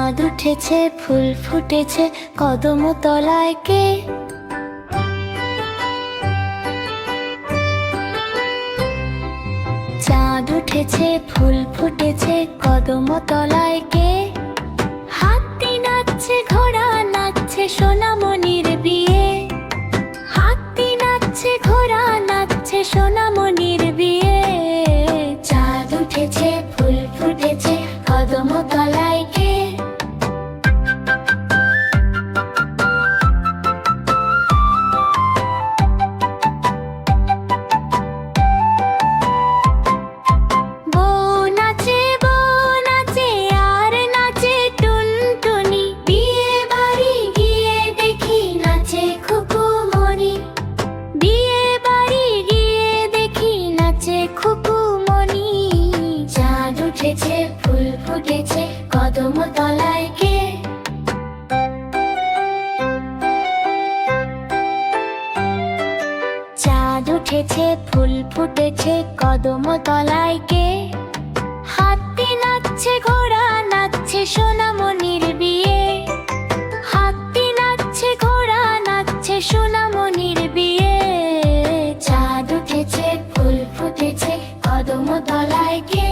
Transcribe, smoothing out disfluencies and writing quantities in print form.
চাঁদ উঠেছে, ফুল ফুটেছে, কদম তলায় কে? চাঁদ উঠেছে, ফুল ফুটেছে, কদম তলায় কে? হাতি নাচছে, ঘোড়া নাচছে, সোনামণির বিয়ে। হাতি নাচছে, ঘোড়া নাচছে, সোনামণির বিয়ে। চাঁদ উঠেছে, ফুল ফুটেছে, কদম তলায় কে? ফুল ফুটেছে, কদম তলায় কে? চাঁদ উঠেছে, ফুল ফুটেছে, কদম তলায় কে? হাতি নাচছে, ঘোড়া নাচছে, সোনামণির বিয়ে। হাতি নাচছে, ঘোড়া নাচছে, সোনামণির বিয়ে। চাঁদ উঠেছে, ফুল ফুটেছে, কদম তলায় কে?